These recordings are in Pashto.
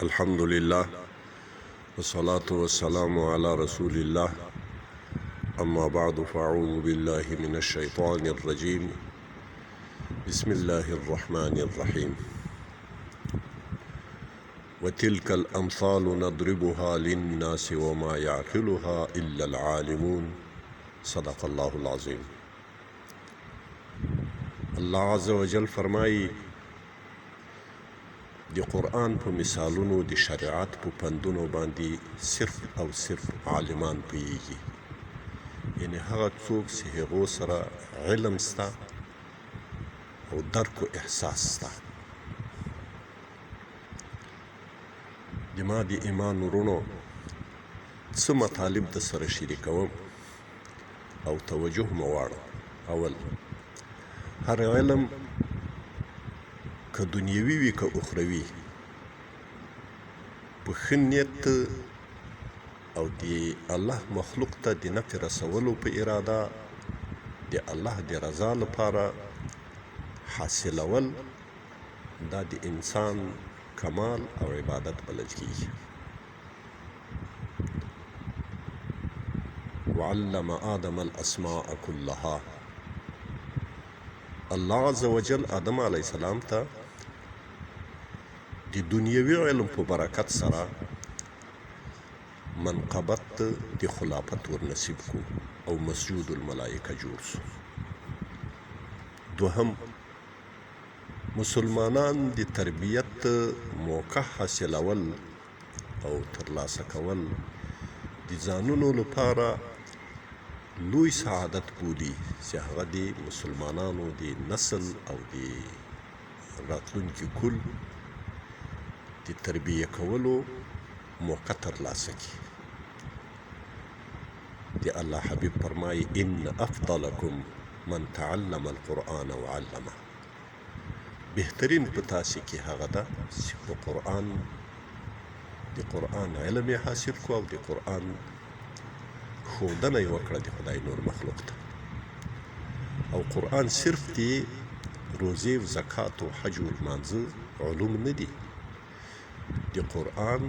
الحمد لله والصلاة والسلام على رسول الله أما بعد فأعوذ بالله من الشيطان الرجيم بسم الله الرحمن الرحيم وتلك الأمثال نضربها للناس وما يعقلها إلا العالمون صدق الله العظيم. الله عز وجل فرمایي د قرآن په مثالونو د شریعت په پندونو باندې صرف او صرف عالمان پوهیږي، یعنی هغه څوک چې هغو سره علم سته او درک و احساس سته. د ما د ایمان ورونو څه مطالب د سره شریکوم او توجه مو واړم. اول، هر علم که دنیوي وي که اخروي په ښه نیت او د الله مخلوق ته د نفع رسولو په اراده د الله د رضا لپاره حاصلول، دا د انسان کمال او عبادت بلل کیږي. وعلم آدم الاسماء كلها، الله عز وجل آدم علیه السلام ته د دنیوي علم په برکت سره منقبت د خلافت ورنصیب کو او مسجود الملائکه جوړ سو. دوهم، مسلمانان د تربیت موقع حاصلول او ترلاسه کول د ځانونو لپاره لوی سعادت بولي چې هغه د مسلمانانو د نسل او د راتلونکي کل د تربیه کولو موقع ترلاسه کړي. د الله حبیب فرمایي ان افضلکم من تعلم القرآن وعلمه، بهترین په تاسې کې هغه ده چې په د قرآن علم یې حاصل کو او د قرآن ښودنه یې وکړه د خدای نور مخلوق ته. او قرآن صرف د روزې و زکات و حج و لمانځه علوم نه دي، د قرآن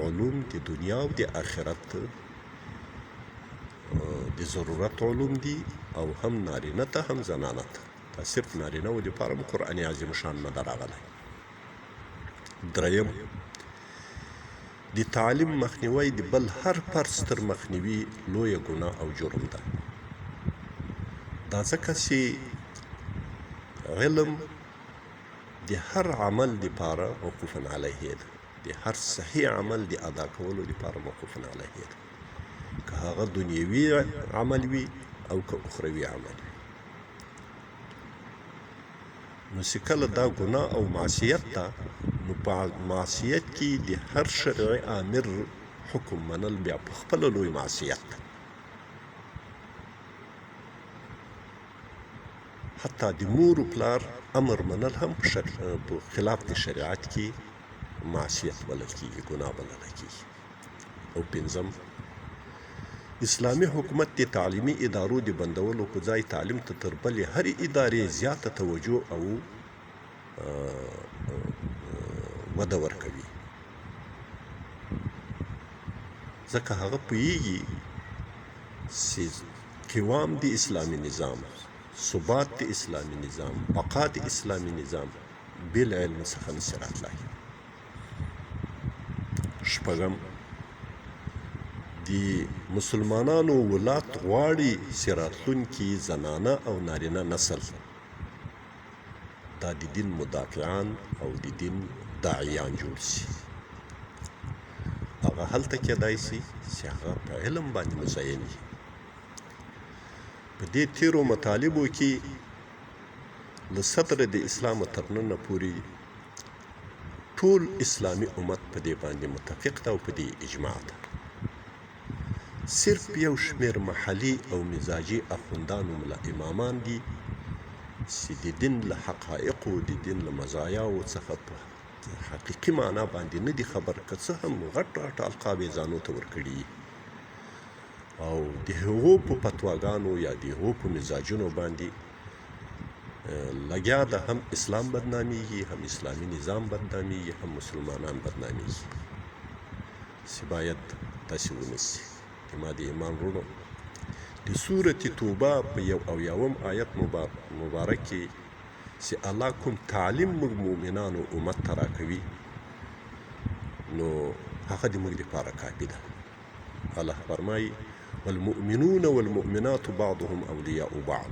علوم د دنیا او د آخرت د ضرورت علوم دي، او هم نارینه ته هم زنانه ته. دا صرف نارینه و دپاره م قرآن عظیم شان نه ده راغلی. دریم، د تعلیم مخنیوی د بل هر فرد ستر مخنیوي لویه ګناه او جرم ده. دا ځکه چې علم د هر عمل دپاره موقوف علیه ده، د هر صحیح عمل د ادا کولو دپاره موقوف علیه ده، که هغه دنیوي عمل وي او که اخروي عمل وي. نو چې کله دا ګناه او معصیت ده، نو په معصیت کې د هر شرعي امر حکم منل بیا په خپله لوی معصیت ده. حتی د مور و پلار امر منل هم په خلاف د شریعت کې معصیت بلل کېږي، ګناه بلل کېږي. او پنځم، اسلامي حکومت د تعلیمي ادارو د بندولو په ځای تعلیم ته تر بلې هرې ادارې زیاته توجه او وده ورکوي، ځکه هغه پوهیږي چې قوام د اسلامي نظام، ثبات د اسلامي نظام، بقا د اسلامي نظام بل علم څخه نشي راتلی. شپږم، د مسلمانانو ولات غواړي چې راتلونکي زنانه او نارینه نسل دا د دین مدافعان او د دین داعیان جوړ شي. هغه هلته کېدای شي چې هغه په علم باندې مزین وي. په دې تیرو مطالبو کې له صدر د اسلام تر ننه پورې ټول اسلامي امت په دې باندې متفق ده او په دې اجماع ده. صرف یو شمیر محلي او مزاجي اخوندان و ملا امامان دي چې د دین له حقایقو، د دین له مزایاو څخه په حقیقي معنا باندې نه دي خبر، که څه هم غټ غټ القاب یې ځانو ته ورکړي او د هغو په فتواګانو یا د هغو په مزاجونو باندې لګیا ده، هم اسلام بدنامیږي، هم اسلامي نظام بدنامیږي، هم مسلمانان بدنامیږي. چې باید داسې ونسي. ما د ایمان وروڼو د سورة توبه په 1 آیت مبارک کې چې الله کوم تعلیم موږ مؤمنانو امت ته راکوي، نو هغه د موږ دپاره کافي ده. الله فرمایي والمؤمنون والمؤمنات بعضهم اولیاء بعض.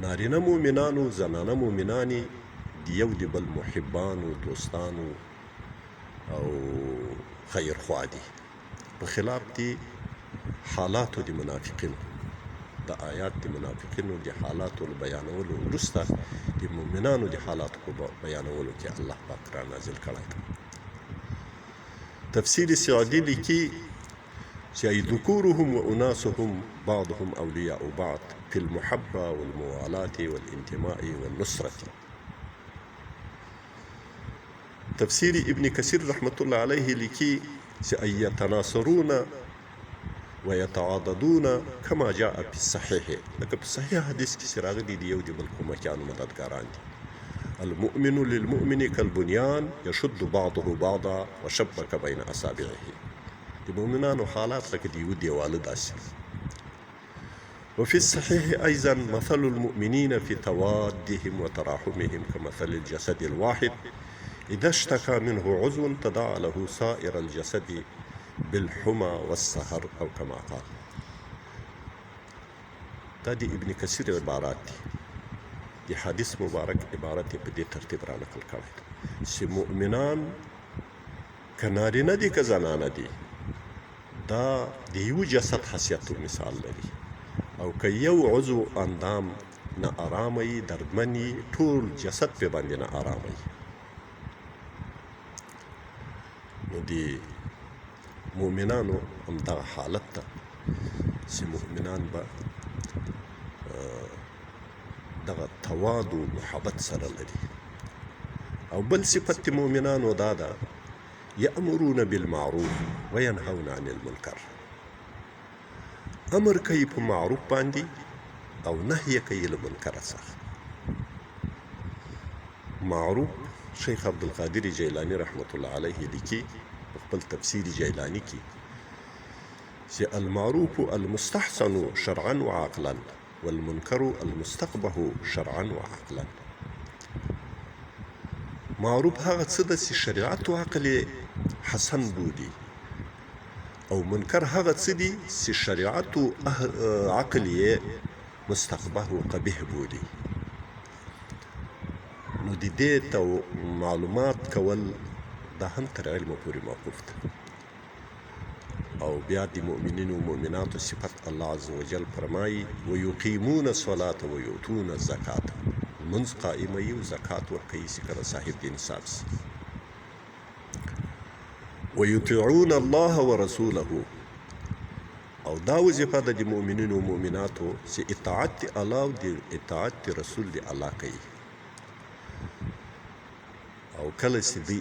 نارینه مؤمنانو، زنانه مؤمنانې د یو د بل محبانو، دوستانو او خیرخوا دي، په خلاف دي حالاتو د منافقینو. د آیات د منافقینو د حالاتو له بیانولو وروسته د مؤمنانو د حالاتو په بیانولو کې الله پاک را نازل کړی ده. تفسیر سعدي لیکي چې ای ذکورهم و اناسهم بعضهم اولیاء بعض فی المحبه والموالات والانتماء والنصرة. تفسیر ابن کثیر رحمت الله علیه لیکي چې ای یتناصرون ويتعاضدون كما جاء في الصحيح. لکه په صحیح حدیث کې چې راغلي دي، یو د بل کومکیانو مددګاران دي. المؤمن للمؤمن كالبنيان يشد بعضه بعضا وشبك بين اصابعه. د مؤمنانو حالات لکه د یو دیواله داسې. وفي الصحيح ايضا مثل المؤمنين في توادهم وتراحمهم كمثل الجسد الواحد اذا اشتكى منه عضو تداعى له سائر الجسد بالحمى والسهر او كما قال. دا د ابن کثیر عبارات دي. د حدیث مبارک عبارت په دې ترتیب را نقل کړی چې مؤمنان که نارینه دي که زنانه دي، دا د یو جسد حیثیت و مثال لري، او که یو عضو اندام نه آرامه وي، دردمن وي، ټول جسد پې باندې نه آرامه وي. نو د مؤمنانو همدغه حالت ده چې مؤمنان به دغه تواد و محبت سره لري. او بل صفت د مؤمنانو دا ده یأمرون بالمعروف وینهون عن المنکر. امر کوي په معروف باندې او نهی کوي له منکر څخه. معروف شیخ عبدالقادر جیلانی رحمت الله علیه لیکي خپل تفسیر جیلانی کې چې المعروف المستحسن شرعا وعقلا والمنکر المستقبح شرعا وعقلا. معروف هغه څه ده چې شریعت او عقل حسن بولي، او منکر هغه څه دي چې شریعت او عقل یې مستقبح او قبیح بولي. نو د دې معلومات کول دا هم تر علمه پورې موقوف ده. او بیا د مؤمنینو و مؤمناتو صفت الله عز وجل فرمایي ویقیمون الصلاة ویؤتون الزکاة. منځ قائموي او زکات ورکوي چې کله صاحب د نصاب سي. ویطیعون الله ورسوله. او دا وظیفه ده د مؤمنینو و مؤمناتو چې اطاعت د الله او د اطاعت د رسول د الله کوي. او کله چې دوی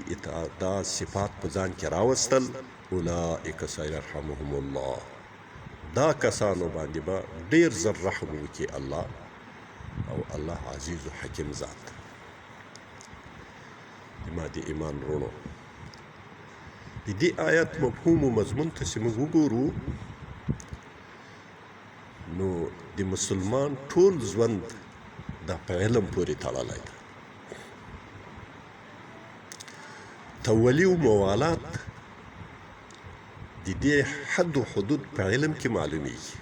دا صفات په ځان کې راوستل، اولئک سیرحمهم الله، دا کسانو باندې به ډیر زر رحم وکړي الله، او الله عزیز و حکیم ذات. ما د ایمان وروڼو د دې آیت مفهوم و مضمون ته چې موږ وګورو، نو د مسلمان ټول ژوند دا په علم پورې تړلی ده. تولی و موالات د دې حد و حدود په علم کې معلومیږي،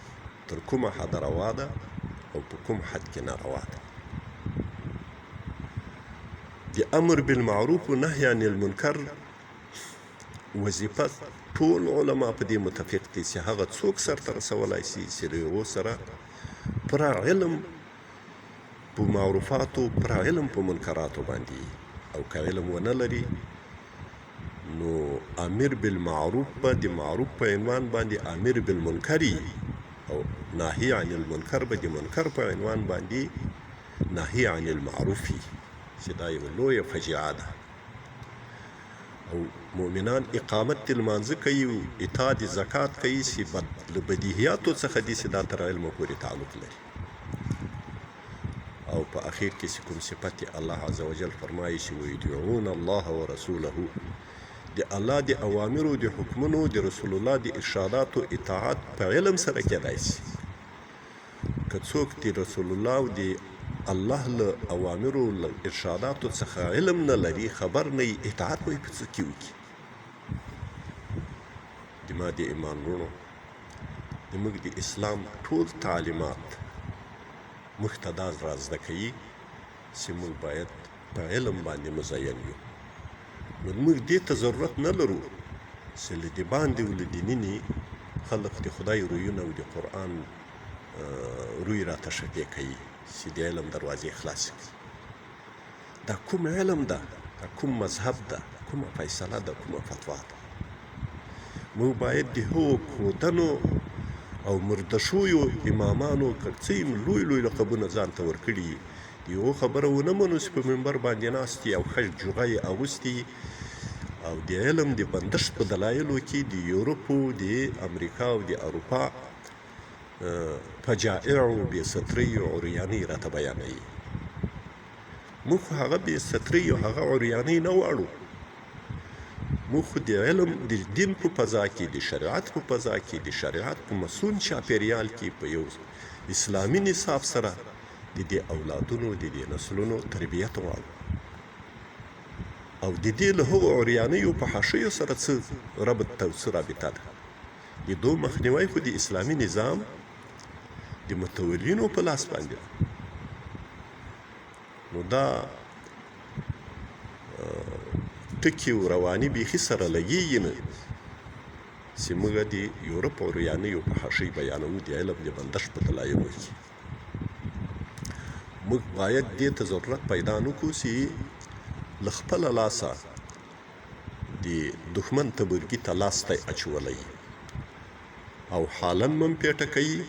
تر کومه حد روا ده او په کوم حد کې ناروا ده. د امر بالمعروف و نهی عن المنکر وظیفه ټول علما په دې متفق دي چې هغه څوک سرته رسولی شي چې د هغو سره پوره علم په معروفاتو، پوره علم په منکراتو باندې، او که علم ونه لري نو امر بالمعروف به د معروف په عنوان باندې امر بالمنکر، او ناهی عن المنکر به د منکر په عنوان باندې ناهی عن المعروف، چې دا یوه لویه فجیعه ده. او مؤمنان اقامت المانځه کوي او اطاعت د زکات کوي چې له بدیهیاتو څخه دي چې دا تر علمه پورې تعلق لري. او په اخیر کې چې کوم صفت الله عز وجل فرمایي چې ويدعون الله ورسوله د الله د اوامرو د حکمونو د رسول الله د ارشاداتو اطاعت په علم سره کېدای شي که څوک د رسول الله او د الله له اوامرو له ارشاداتو څخه علم نه لري خبر نه وي اطاعت به یې په څه کې وکړي د ما د ایمان وروڼو زموږ د اسلام ټول تعلیمات موږ ته دا را زده کوي چې موږ باید په علم باندې مزین یو نو موږ دې ته ضرورت نه لرو چې له دې باندې او له دیني خلق د خدای رویونه او د قرآن روی راته شفې کوي چې د علم دروازې خلاصې کړي دا کوم علم ده دا کوم مذهب ده کومه فیصله ده کومه فتوا ده موږ باید د هغو کودنو او مرده شویو امامانو که څه لوی لوی لقبونه ځان ته ورکړي د یوه خبره ونه منو چې په منبر باندې ناست او ښه جوغه یې اغوستي او د علم د بندښت په دلایلو کې د یورپو د امریکا او د اروپا فجائع او بې سترۍ او عریانۍ راته بیانوي موږ خو هغه بې سترۍ او هغه عریانۍ نه غواړو موږ خو د علم د دین په فضا کې د شریعت په فضا کې د شریعت په مسون چاپیریال کې په یو اسلامي نصاب سره د دې اولادونو د دې نسلونو تربیت غواړو او د دې له هغو عریانیو په حاشیو سره څه ربط او څه رابطه ده د دو مخنیوی خو د اسلامي نظام د متولینو په لاس باندې نو دا ټکي او رواني بیخي سره لګېږي نه چې موږ د یورپ او عریانیو په حاشیو بیانوو د علم د بندښت په دلایلو کې موږ باید دې ته ضرورت پیدا نه کړو چې له خپله لاسه د دښمن تبرګي ته لاستی اچولی او حالا هم پې ټکوي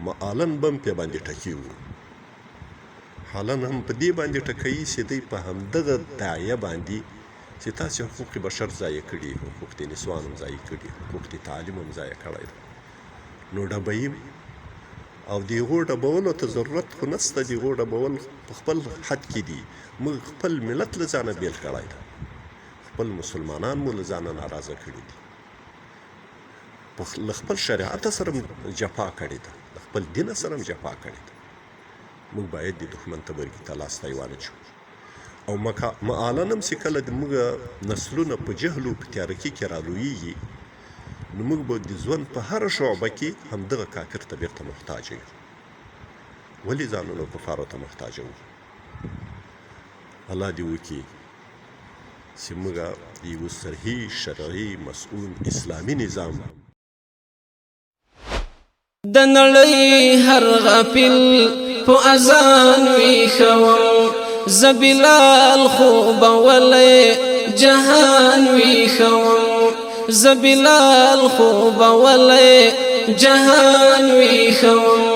معالا به هم پې باندې ټکي وو حالا هم په دې باندې ټکوي چې دوی په همدغه داعیه باندې چې تاسې حقوق بشر ضایع کړي حقوق د نسوان هم ضایع کړي حقوق د تعلیم هم ضایع کړی نو ډبوي او د هغو ډبولو ته ضرورت خو نشته د هغو ډبول په خپل حد کې دي موږ خپل ملت له ځانه بیل کړی ده خپل مسلمانان مو له ځانه ناراضه کړي دي له خپل شریعت سره جفا کړې ده له خپل دین سره جفا کړې ده موږ باید د دښمن تبرګي ته لاستی وانچو او معالا هم چې کله زموږ نسلونه په جهل او په تیارکي کې رالویږي نو موږ به د ژوند په هره شعبه کې همدغه کافر ته بیرته محتاج یو ولې ځانونه کفارو ته محتاج وو الله دې وکړي چې موږ د یو صحیح شرعي مسؤول اسلامي نظام د نړۍ هر غافل په اذان ویښوم زه بلال خوب ولې جهان ویښوم زه بلال خوب ولې جهان ویښوم